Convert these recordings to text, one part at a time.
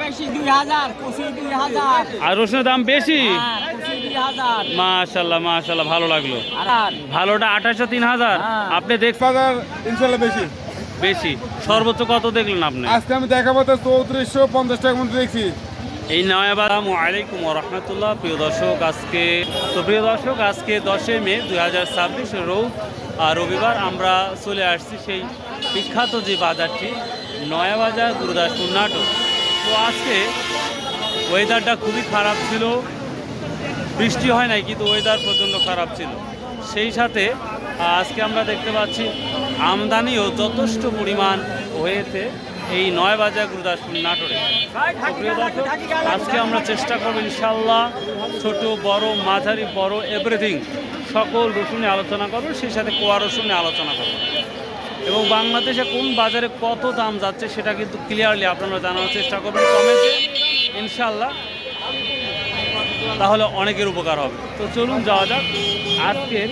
বেশি 2000, কুচি 2000, আর রসুনের দাম বেশি। হ্যাঁ কুচি 2000, মাশাআল্লাহ মাশাআল্লাহ, ভালো লাগলো। আর ভালোটা 2800 3000। হ্যাঁ। আপনি দেখছেন বাজার ইনশাল্লাহ বেশি। বেশি, সর্বোচ্চ কত দেখলেন আপনি? আজকে আমি দেখাবো তো 3450 টাকার মধ্যে দেখছি। এই নয়াবাদ। আসসালামু আলাইকুম ওয়া রাহমাতুল্লাহ। প্রিয় দর্শক, আজকে 10 মে 2026 রবিবার আমরা চলে আসছি সেই বিখ্যাত যে বাজারটি নয়াবাজার গুরুদাসপুর নাটোর। তো আজকে ওয়েদারটা খুবই খারাপ ছিল, বৃষ্টি হয় নাই কিন্তু ওয়েদার প্রচণ্ড খারাপ ছিল। সেই সাথে আজকে আমরা দেখতে পাচ্ছি আমদানিও যথেষ্ট পরিমাণ হয়েছে এই নয়াবাজার গুরুদাসপুর নাটোরে। তো প্রিয় দর্শক, আজকে আমরা চেষ্টা করব ইনশাল্লাহ ছোট বড় মাঝারি বড় এভরিথিং সকল রসুন নিয়ে আলোচনা করবো, সেই সাথে কোয়া রসুন নিয়ে আলোচনা করবো এবং বাংলাদেশে কোন বাজারে কত দাম যাচ্ছে সেটা কিন্তু ক্লিয়ারলি আপনারা জানানোর চেষ্টা করবেন কমেন্টে ইনশাল্লাহ, তাহলে অনেকের উপকার হবে। তো চলুন যাওয়া যাক আজকের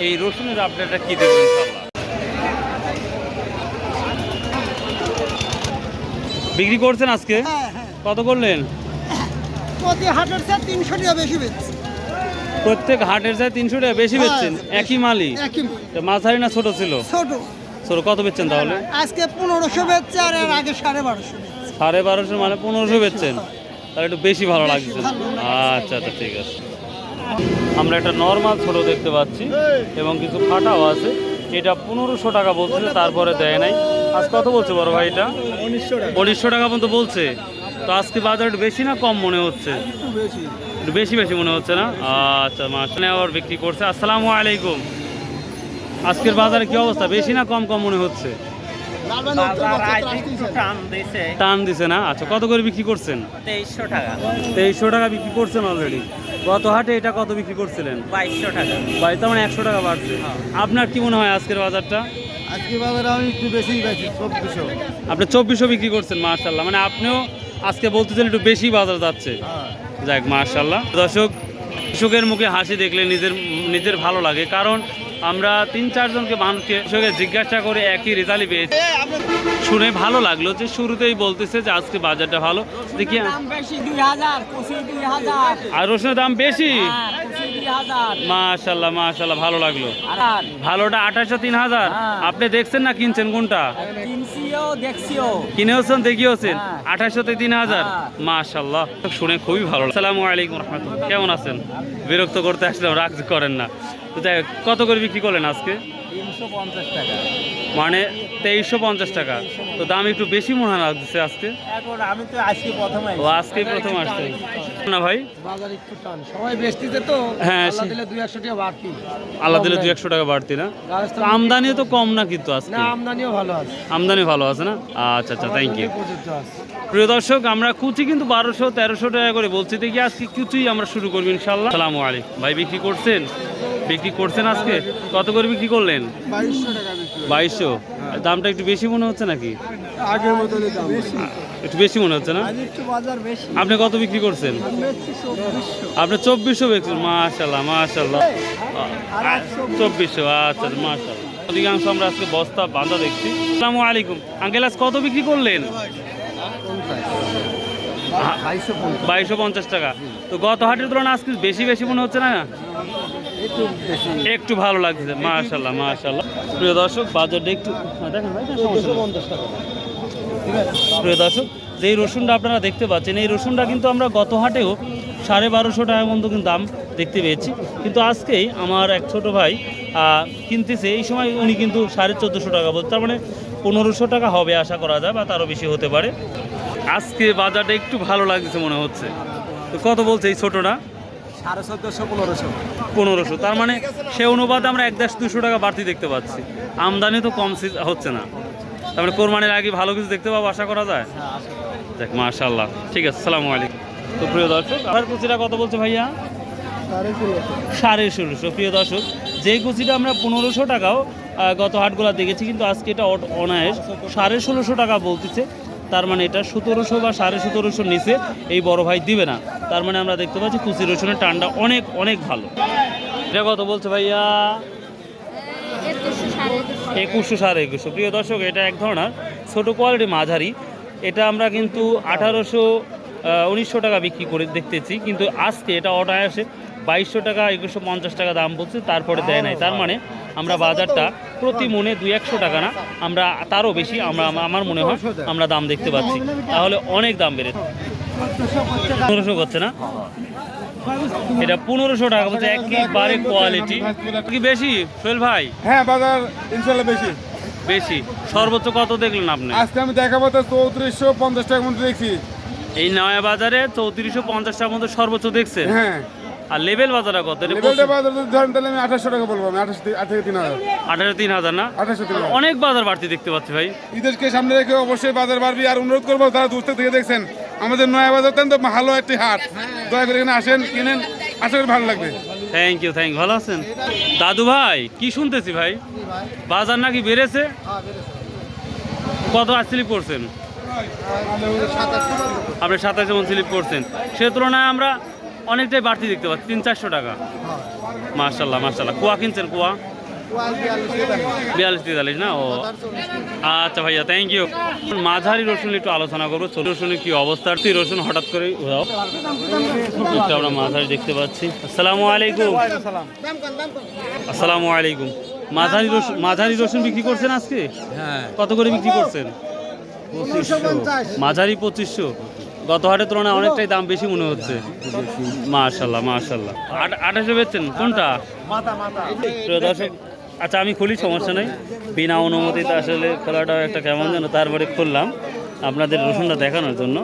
এই রসুনের আপডেটটা কী দেবো ইনশাল্লাহ। বিক্রি করছেন আজকে? কত করলেন? প্রতি হাটের চেয়ে 300 টাকা বেশি বেচছি। প্রত্যেক হাটের চাই 300 টাকা বেশি বেচছেন? একই মালই? একই মাল। মাঝারি না ছোট ছিল? ছোট। ছোট কত বেচছেন তাহলে? আজকে 1500 বেচছে আর এর আগে 1250 বেচছে। 1250 মানে 1500 বেচছেন, তাহলে একটু বেশি ভালো লাগছে। আচ্ছা আচ্ছা ঠিক আছে। আমরা একটা নর্মাল ছোট দেখতে পাচ্ছি এবং কিছু ফাটাও আছে। এটা 1500 টাকা বলছে, তারপরে দেয় নাই। আজ কত বলছে বড় ভাই? এটা 1900 টাকা পর্যন্ত বলছে। তো আজকে বাজার একটু বেশি না কম মনে হচ্ছে? একটু বেশি বেশি মনে হচ্ছে না? আচ্ছা মাসে আবার বিক্রি করছে। আসসালামু আলাইকুম। আজকের বাজারে কি অবস্থা, বেশি না কম কম মনে হচ্ছে? টান দিছে না? আচ্ছা কত করে বিক্রি করছেন? 2300 টাকা। 2300 টাকা বিক্রি করছেন অলরেডি। গত হাটে এটা কত বিক্রি করছিলেন? 2200 টাকা। তার মানে 100 টাকা বাড়ছে। আপনার কি মনে হয় আজকের বাজারটা? আজকে বাজারে আমি একটু বেশি বেশি 2400। আপনি 2400 বিক্রি করছেন, মাশাআল্লাহ। মানে আপনিও আজকে বলতেছেন একটু বেশি বাজার যাচ্ছে। যাক মাশাআল্লাহ। দর্শক, কৃষকের মুখে হাসি দেখলে নিজের ভালো লাগে, কারণ আমরা 3-4 জনকে মানুষকে জিজ্ঞাসা করে একই রেজাল্টই পেয়েছি। শুনে ভালো লাগলো যে শুরুতেই বলতেছে যে আজকে বাজারটা ভালো। দেখি দাম বেশি 2000, কুচি 2000, আর রসুনের দাম বেশি। হ্যাঁ কুচি 2000, মাশাআল্লাহ মাশাআল্লাহ, ভালো লাগলো। আর ভালোটা 2800 3000। হ্যাঁ। আপনি দেখছেন না কিনছেন কোনটা? কিনছিও দেখছিও। কিনেওছেন দেখিয়েছেন? হ্যাঁ। 2800 থেকে 3000। হ্যাঁ। মাশাআল্লাহ, শুনে খুবই ভালো। আসসালামু আলাইকুম রাহমাতুল্লাহ। কেমন আছেন? বিরক্ত করতে আসলাম, রাগ করেন না। তো যাই হোক, কত করে বিক্রি করলেন আজকে? 350 টাকা। মানে 2350 টাকা। তো দাম একটু বেশি মনে লাগছে আজকে। এখন আমি তো আজকে প্রথম ও আজকেই প্রথম আসছে না ভাই? বাজার একটু টান, সবাই বেচতিতে তো। হ্যাঁ, আল্লাহ দিলে 200 টাকা বাড়তি। আল্লাহ দিলে 200 টাকা বাড়তি না? তো আমদানিও তো কম না কিন্তু আজকে? না, আমদানিও ভালো আছে। আমদানি ভালো আছে না? আচ্ছা আচ্ছা, থ্যাংক ইউ। প্রযোজ্য আছে। প্রিয় দর্শক, আমরা কুচি কিন্তু 1200-1300 টাকা করে বলছি। দেখি আজকে কুচিই আমরা শুরু করবো ইনশাল্লাহ। আসসালামু আলাইকুম ভাই, বিক্রি করছেন? বিক্রি করছেন আজকে? কত করে বিক্রি করলেন? 2200 টাকা বিক্রি। 2200। দামটা একটু বেশি মনে হচ্ছে নাকি? আগের মতো দাম বেশি। একটু বেশি মনে হচ্ছে না? একটু বাজার বেশি। আপনি কত বিক্রি করছেন? বেচছি 2400। আপনি 2400 বিক্রি? মাশাআল্লাহ মাশাআল্লাহ। 2400। আচ্ছা মাশাআল্লাহ। অধিকাংশ আমরা আজকে বস্তা বাঁধা দেখছি। আসসালামু আলাইকুম আঙ্কেল, আজ কত বিক্রি করলেন? 2250 টাকা। তো গত হাটের তুলনায় আজকে বেশি বেশি মনে হচ্ছে না? একটু ভালো লাগছে। মাশাআল্লাহ মাশাআল্লাহ। প্রিয় দর্শক, বাজারটা একটু দেখেন ভাই, 1450 টাকা। প্রিয় দর্শক, যেই রসুনটা আপনারা দেখতে পাচ্ছেন, এই রসুনটা কিন্তু আমরা গত হাটেও 1250 টাকার মতো কিন্তু দাম দেখতে পেয়েছি। কিন্তু আজকেই আমার এক ছোট ভাই কিনতেছে, এই সময় উনি কিন্তু 1450 টাকা বলছে। তার মানে 1500 টাকা হবে আশা করা যায়, বা তারও বেশি হতে পারে। আজকে বাজারটা একটু ভালো লাগছে মনে হচ্ছে। তো কত বলছে এই ছোটটা? 1450 1500। তার মানে সে অনুপাতে আমরা 1-200 টাকা বাড়তি দেখতে পাচ্ছি। আমদানি তো কম হচ্ছে না, তার মানে কোরবানির আগে ভালো কিছু দেখতে পাবো আশা করা যায়। দেখ মাশাআল্লাহ, ঠিক আছে। আসসালামু আলাইকুম। তো প্রিয় দর্শক, আবার কুচিটা কত বলছে ভাইয়া? 1650। প্রিয় দর্শক, যেই কুচিটা আমরা 1500 টাকাও গত হাটগুলো দেখেছি, কিন্তু আজকে এটা অনায়াস 1650 টাকা বলতেছে। তার মানে এটা 1700 বা 1750 নিচে এই বড় ভাই দিবে না। তার মানে আমরা দেখতে পাচ্ছি কুচি রসুনের টানটা অনেক অনেক ভালো। এটা কত বলছে ভাইয়া? 2100 2150। প্রিয় দর্শক, এটা এক ধরনের ছোটো কোয়ালিটি মাঝারি এটা আমরা কিন্তু 1800-1900 টাকা বিক্রি করে দেখতেছি, কিন্তু আজকে এটা অনায়াসে 2200 টাকা 2150 টাকা দাম বলছে, তারপরে দেয় নাই। তার মানে আমরা বাজারটা প্রতি মনে 200-100 টাকা না, আমরা তারও বেশি আমার মনে হয় আমরা দাম দেখতে পাচ্ছি। তাহলে অনেক দাম বেড়েছে। 1500 করছে না, এটা 1500 টাকা বলছে, একেবারে কোয়ালিটি কি বেশি সোহেল ভাই? হ্যাঁ বাজার ইনশাল্লাহ বেশি। বেশি সর্বোচ্চ কত দেখলেন আপনি? আজকে আমি দেখাবো তো 3450 টাকার মধ্যে দেখছি। এই নয়া বাজারে 3450 টাকার মধ্যে সর্বোচ্চ দেখছেন। হ্যাঁ আর লেভেল বাজারটা কত? লেভেলটা বাজার যদি ধরেন তাহলে আমি 2800 টাকা বলবো। আমি 28 থেকে 3000। 3000 না, 2800। অনেক বাজার বাড়তি দেখতে পাচ্ছি ভাই। ঈদেরকে সামনে রেখে অবশ্যই বাজার বাড়বি। আর অনুরোধ করবো যারা দূর থেকে দেখছেন, আমাদের নয়া বাজার তো ভালো একটি হাট, দয়া করে এখানে আসেন, কিনেন, আশা করি ভালো লাগবে। Thank you. ভালো আছেন দাদু ভাই? কি শুনতেছি ভাই, বাজার নাকি বেড়েছে? কত আজ স্লিপ করছেন আপনি? 27 মন স্লিপ করছেন, সে তুলনায় আমরা অনেকটাই বাড়তি দেখতে পাচ্ছি, 300-400 টাকা। মাশাল্লাহ মাশাল্লাহ। কুয়া কিনছেন? কুয়া 42-43 না? ও আচ্ছা ভাইয়া, থ্যাংক ইউ। মাঝারি রসুন একটু আলোচনা করবো। ছোট রসুনের কি অবস্থা? রসুন হঠাৎ করে আমরা মাঝারি দেখতে পাচ্ছি। আসসালামু আলাইকুম। আসসালামু আলাইকুম। মাঝারি রসুন বিক্রি করছেন আজকে? হ্যাঁ, কত করে বিক্রি করছেন? মাঝারি 2500। গত হাটের তুলনায় অনেকটাই দাম বেশি মনে হচ্ছে। মাশাল্লাহ মাশাল্লাহ। 2800 বেচছেন কোনটা? প্রিয় দর্শক, আচ্ছা আমি খুলি, সমস্যা নেই। বিনা অনুমতিতে আসলে খোলাটাও একটা কেমন যেন, তারপরে খুললাম আপনাদের রসুনটা দেখানোর জন্য।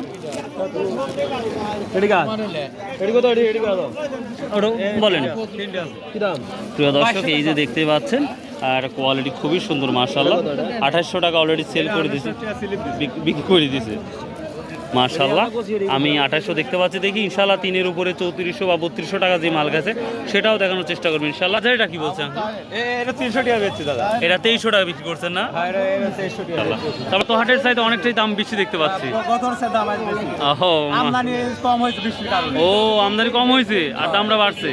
বলেন প্রিয় দর্শক, এই যে দেখতে পাচ্ছেন, আর কোয়ালিটি খুবই সুন্দর মাশাল্লাহ। 2800 টাকা অলরেডি সেল করে দিয়েছে, বিক্রি করে দিয়েছে মাশাল্লাহ। আমি 2800 দেখতে পাচ্ছি, দেখি ইনশাল্লাহ 3-এর উপরে 3400 বা 3200 টাকা যে মাল গেছে সেটাও দেখানোর চেষ্টা করবেন ইনশাল্লাহ। এটা কি বলছেন? এটা 300 টাকা বেচছি দাদা। এটা 2300 টাকা বিক্রি করছেন না? তারপর তো হাটের চাইতে অনেকটাই দাম বেশি দেখতে পাচ্ছি। আমদানি কম হয়েছে বৃষ্টির কারণে। ও আমদানি কম হয়েছে আর দামটা বাড়ছে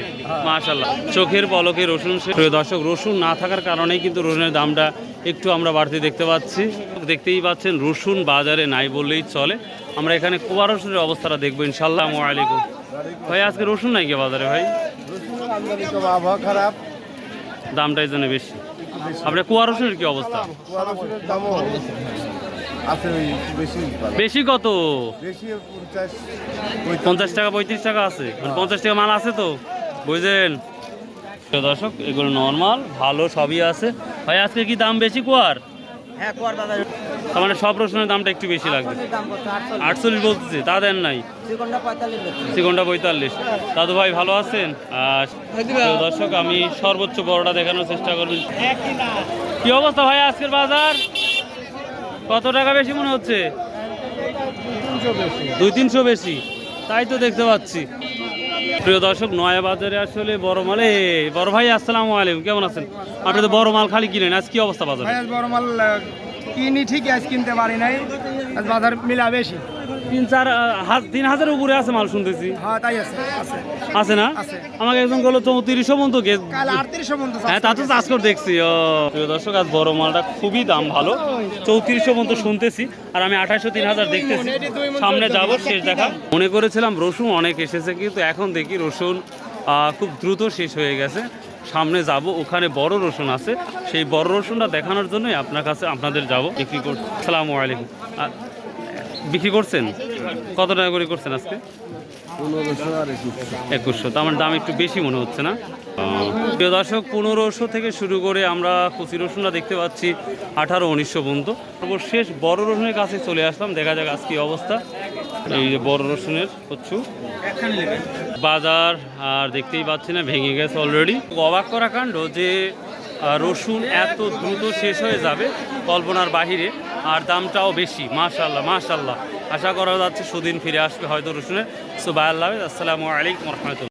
মাশাল্লাহ। চোখের পলকে রসুন। প্রিয় দর্শক, রসুন না থাকার কারণেই কিন্তু রসুনের দামটা একটু আমরা বাড়তি দেখতে পাচ্ছি। দেখতেই পাচ্ছেন রসুন বাজারে নাই বললেই চলে। আমরা এখানে কুয়া রসুনের অবস্থাটা দেখবো ইনশাল্লাহ। আসসালামু আলাইকুম ভাই। আজকে রসুন নাই কে বাজারে ভাই? আবহাওয়া খারাপ, দামটাই জন্য বেশি। আপনার কুয়া রসুনের কি অবস্থা? বেশি কত? 50 টাকা 35 টাকা আছে, 50 টাকা মাল আছে তো, বুঝলেন দর্শক। এগুলো নর্মাল ভালো সবই আছে ভাই। আজকে কি দাম বেশি কুয়ার? হ্যাঁ, কুয়ার দাদা। তার মানে সব রসুনের দামটা একটু বেশি লাগবে। 48 বলতেছে, তা দেন নাই? চিকনটা 45। দাদু ভাই ভালো আছেন? দর্শক, আমি সর্বোচ্চ বড়টা দেখানোর চেষ্টা করবেন। কি অবস্থা ভাই আজকের বাজার? কত টাকা বেশি মনে হচ্ছে? 200-300 বেশি, তাই তো দেখতে পাচ্ছি। প্রিয় দর্শক, নয়া বাজারে আসলে বড় মালে। বড় ভাই আসসালামু আলাইকুম, কেমন আছেন? আপনি তো বড় মাল খালি কিনেন, আজ কি অবস্থা বাজারে? বড় মাল কিনি ঠিক আজ কিনতে পারি নাই, আজ বাজার মিলা বেশি। 3,000 উপরে আছে মাল শুনতেছি। হ্যাঁ তাই আছে। আছে না? আমাকে একজন বললো 3400 পর্যন্ত। কাল 3800 পর্যন্ত। হ্যাঁ, তা তো চাষ করে দেখছি। প্রিয় দর্শক, আজ বড় মালটা খুবই দাম ভালো, 3400 পর্যন্ত শুনতেছি। আর আমি 2800-3000 দেখতেছি। সামনে যাব, শেষ দেখা। মনে করেছিলাম রসুন অনেক এসেছে, কিন্তু এখন দেখি রসুন খুব দ্রুত শেষ হয়ে গেছে। সামনে যাব, ওখানে বড় রসুন আছে, সেই বড় রসুনটা দেখানোর জন্যই আপনাদের যাব। বিক্রি করছি। আসসালামু আলাইকুম। বিক্রি করছেন কত টাকা করে করছেন আজকে? 2100। তো আমার দাম একটু বেশি মনে হচ্ছে না? প্রিয় দর্শক, 1500 থেকে শুরু করে আমরা কুচি রসুনটা দেখতে পাচ্ছি 1800-1900 পর্যন্ত। সর্বশেষ বড় রসুনের কাছে চলে আসলাম, দেখা যাক আজকে অবস্থা। এই যে বড় রসুনের হচ্ছে বাজার, আর দেখতেই পাচ্ছি না, ভেঙে গেছে অলরেডি। অবাক করা কাণ্ড যে রসুন এত দ্রুত শেষ হয়ে যাবে কল্পনার বাহিরে, আর দামটাও বেশি। মাশাল্লাহ মাশাল্লাহ। আশা করা যাচ্ছে সুদিন ফিরে আসবে হয়তো রসুনের। সো বাই আল্লাহ, আসসালামু আলাইকুম রহমতুল্লাহ।